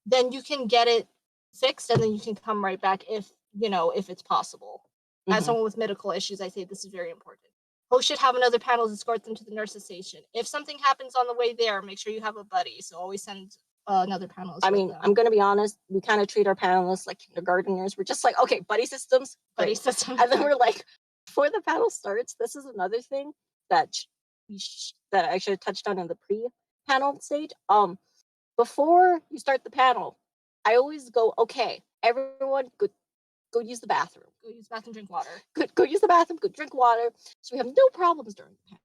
Then you can get it fixed, and then you can come right back if it's possible. As someone with medical issues, I say this is very important. Host should have another panel to escort them to the nurse's station. If something happens on the way there, make sure you have a buddy. So always send another panelist. I mean, I'm going to be honest. We kind of treat our panelists like kindergartners. We're just like, okay, buddy systems. Buddy systems. And then we're like, before the panel starts, this is another thing that that I should have touched on in the pre-panel stage. Before you start the panel, I always go, okay, everyone, go use the bathroom. Go use the bathroom, drink water. Go use the bathroom, go drink water. So we have no problems during the panel.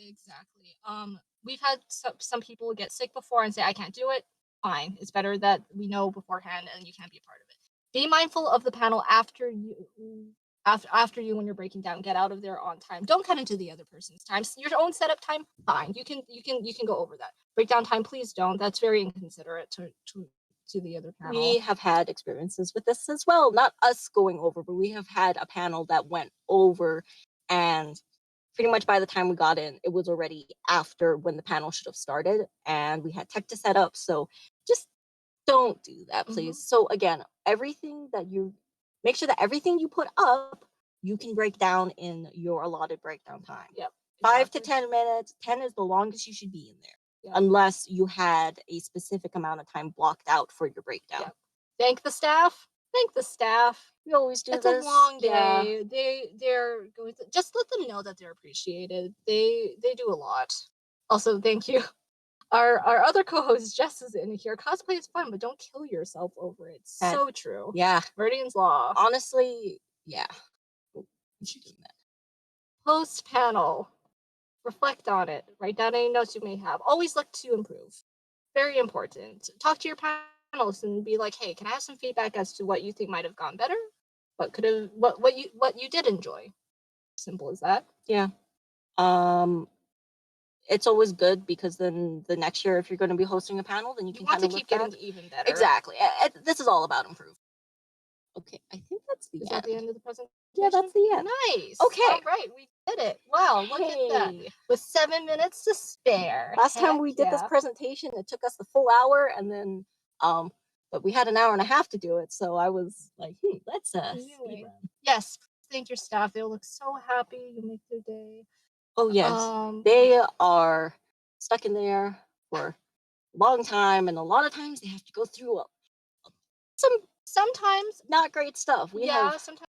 Exactly. We've had some people get sick before and say, I can't do it. Fine. It's better that we know beforehand and you can't be a part of it. Be mindful of the panel after you when you're breaking down. Get out of there on time. Don't cut into the other person's time. Your own setup time, fine. You can go over that. Breakdown time, please don't. That's very inconsiderate to the other panel. We have had experiences with this as well. Not us going over, but we have had a panel that went over, and pretty much by the time we got in, it was already after when the panel should have started, and we had tech to set up. So just don't do that, please. So again, make sure that everything you put up, you can break down in your allotted breakdown time. Yep. Exactly. 5 to 10 minutes. 10 is the longest you should be in there. Yeah. unless you had a specific amount of time blocked out for your breakdown. Yeah. Thank the staff. Thank the staff. We always do It's this. a long Yeah. day. They're going to just let them know that they're appreciated. They do a lot. Also, thank you. Our other co-host Jess is in here. Cosplay is fun, but don't kill yourself over it. So true. Yeah. Meridian's Law. Honestly, yeah. Oh, you should do that. Post panel. Reflect on it. Write down any notes you may have. Always look to improve. Very important. Talk to your panelists and be like, hey, can I have some feedback as to what you think might have gone better? What could have what you did enjoy? Simple as that. Yeah. It's always good because then the next year, if you're going to be hosting a panel, then you can want kind to of keep look getting back. even better. Exactly. This is all about improve. Okay, I think that's the Is end. that the end of the presentation? Yeah, that's the end. Nice. Okay. All right, we did it. Wow, look at that. Hey. With 7 minutes to spare. Last time Heck we did this presentation, it took us the full hour, and then but we had an hour and a half to do it. So I was like, let's speed run. Yes, thank your staff. They'll look so happy. You make their day. Oh yes, they are stuck in there for a long time, and a lot of times they have to go through sometimes not great stuff. We have sometimes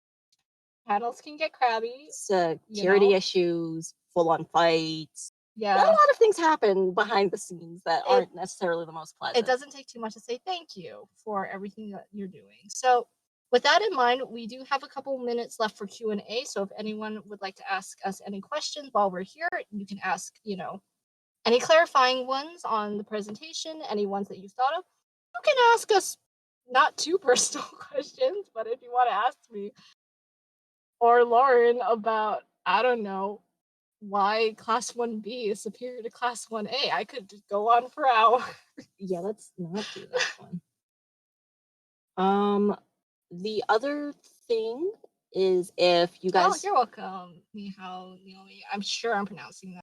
panels can get crabby. Security issues, full-on fights. Yeah, a lot of things happen behind the scenes that aren't necessarily the most pleasant. It doesn't take too much to say thank you for everything that you're doing. So with that in mind, we do have a couple minutes left for Q&A. So if anyone would like to ask us any questions while we're here, you can ask, any clarifying ones on the presentation, any ones that you thought of. You can ask us not too personal questions, but if you want to ask me or Lauren about, I don't know, why Class 1B is superior to Class 1A, I could just go on for hours. Yeah, let's not do that one. The other thing is if you guys... Oh, you're welcome, Naomi. I'm sure I'm pronouncing that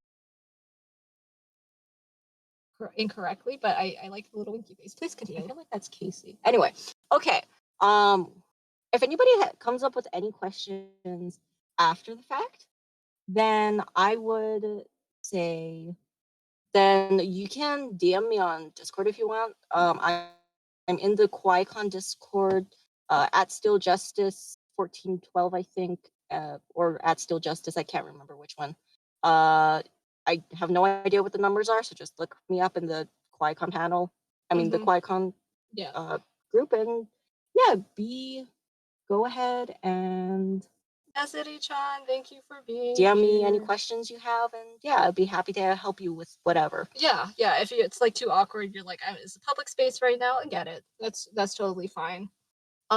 incorrectly, but I like the little winky face. Please continue. I feel like that's Casey. Anyway, okay. If anybody comes up with any questions after the fact, then I would say, then you can DM me on Discord if you want. I'm in the Kawaii Kon Discord at Still Justice 1412, I think, or at Still Justice. I can't remember which one. I have no idea what the numbers are, so just look me up in the Kawaii Kon panel. I mean, the Kawaii Kon group, and yeah, go ahead and Yaziri-chan, thank you for being DM here. me any questions you have, and yeah, I'd be happy to help you with whatever. Yeah. If it's like too awkward, you're like, it's a public space right now. I get it. That's totally fine.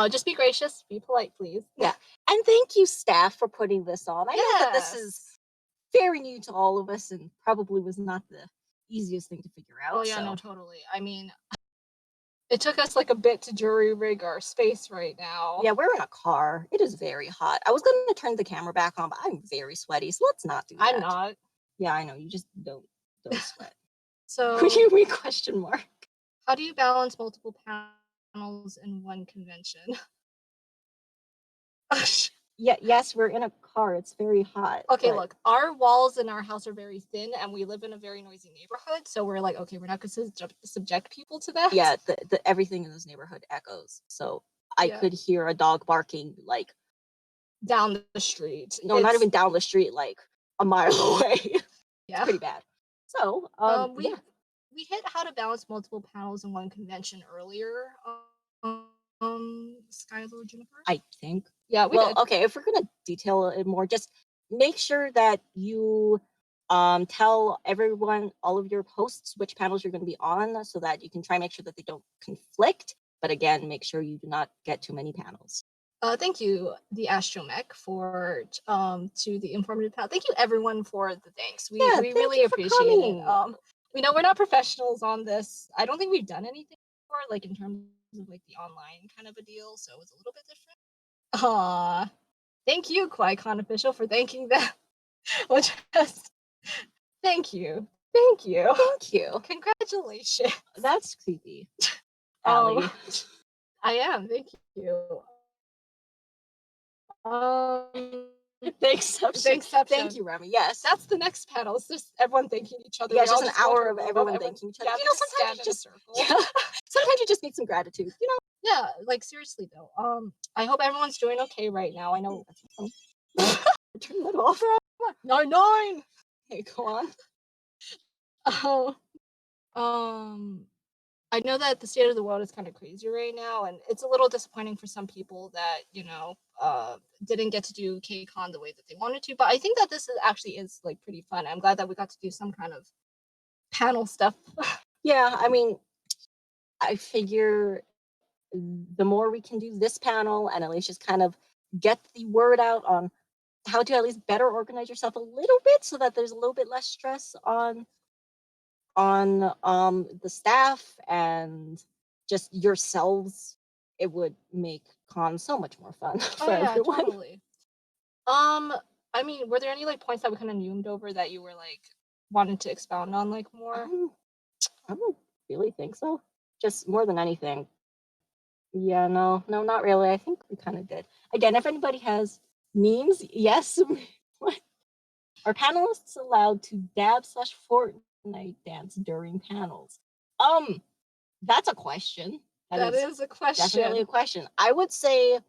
Just be gracious, be polite, please. Yeah, and thank you, staff, for putting this on. I know that this is very new to all of us, and probably was not the easiest thing to figure out. Oh yeah, no, totally. I mean, it took us like a bit to jury rig our space right now. Yeah, we're in a car. It is very hot. I was going to turn the camera back on, but I'm very sweaty, so let's not do that. I'm not. Yeah, I know. You just don't sweat. So what do you mean, question mark? How do you balance multiple panels in one convention? Yes, we're in a car. It's very hot. Okay, look, our walls in our house are very thin, and we live in a very noisy neighborhood. So we're like, okay, we're not going to subject people to that. Yeah, the everything in this neighborhood echoes. So I could hear a dog barking like down the street. No, not even down the street, like a mile away. Yeah, it's pretty bad. So we hit how to balance multiple panels in one convention earlier. Skylar, Jennifer, I think. Yeah, we did. Okay, if we're gonna detail it more, just make sure that you tell everyone, all of your hosts, which panels you're going to be on, so that you can try and make sure that they don't conflict. But again, make sure you do not get too many panels. Thank you, the Astromech, for to the informative panel. Thank you, everyone, for the thanks. We really appreciate it. We know we're not professionals on this. I don't think we've done anything before, like in terms of like the online kind of a deal, so it's a little bit different. Thank you, Kawaii Kon official, for thanking them. Thank you. Congratulations. That's creepy. Allie. I am. Thank you. The exception. The exception. Thank you, Remy. Yes. That's the next panel. It's just everyone thanking each other. Yeah, We all just an go into hour a of room everyone thanking each other. Yeah, You know, just sometimes stand you in a just circle. yeah, sometimes you just need some gratitude. You know. Yeah, like seriously though. I hope everyone's doing okay right now. I know. Turn that off. 9-9. Hey, go on. I know that the state of the world is kind of crazy right now, and it's a little disappointing for some people that didn't get to do KCON the way that they wanted to. But I think that this actually is like pretty fun. I'm glad that we got to do some kind of panel stuff. Yeah, I mean, I figure the more we can do this panel and at least just kind of get the word out on how to at least better organize yourself a little bit so that there's a little bit less stress on the staff and just yourselves, it would make con so much more fun for everyone. Totally. I mean, were there any like points that we kind of zoomed over that you were like wanted to expound on like more? I don't really think so. Just more than anything. Yeah, no, not really. I think we kind of did. Again, if anybody has memes, yes. What? Are panelists allowed to dab/Fortnite dance during panels? That's a question. That is a question. Definitely a question. I would say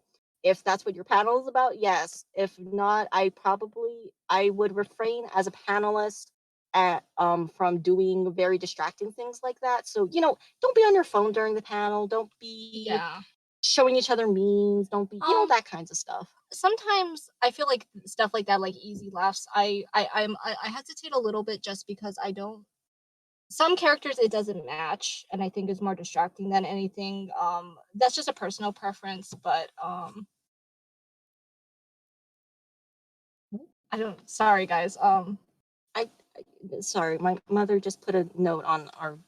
if that's what your panel is about, yes. If not, I would refrain as a panelist from doing very distracting things like that. So, don't be on your phone during the panel. Don't be showing each other memes. Don't be, that kinds of stuff. Sometimes I feel like stuff like that, like easy laughs, I hesitate a little bit just because I don't. Some characters it doesn't match, and I think is more distracting than anything. That's just a personal preference, but I don't. Sorry, guys. Sorry, my mother just put a note on our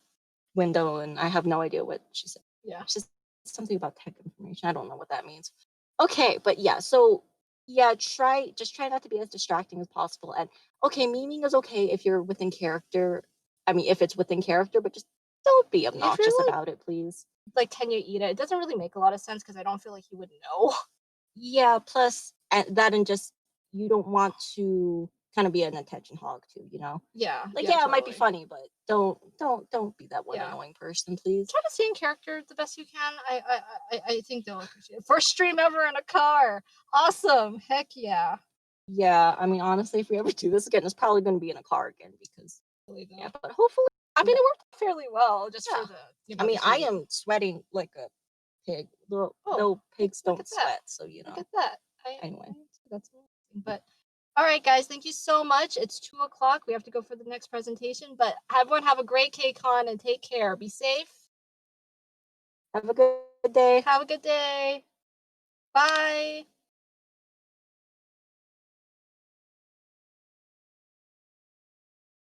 window, and I have no idea what she said. Yeah. She's something about tech information. I don't know what that means. Okay, but yeah, so yeah, try not to be as distracting as possible. And okay, memeing is okay if you're within character. I mean, if it's within character, but just don't be obnoxious about it, please. Like Tenya Ida, it doesn't really make a lot of sense because I don't feel like he would know. Yeah, plus that and just you don't want to kind of be an attention hog too, Yeah. Like yeah, it might be funny, but don't be that one annoying person, please. Try to stay in character the best you can. I think they'll appreciate it. First stream ever in a car. Awesome. Heck yeah. Yeah, I mean honestly, if we ever do this again, it's probably going to be in a car again because yeah, but hopefully I mean it worked fairly well just for the I mean I am sweating like a pig. No pigs don't sweat, so Look at that. Anyway. That's amazing. But all right, guys, thank you so much. It's 2:00. We have to go for the next presentation, but everyone have a great KCON and take care. Be safe. Have a good day. Have a good day. Bye.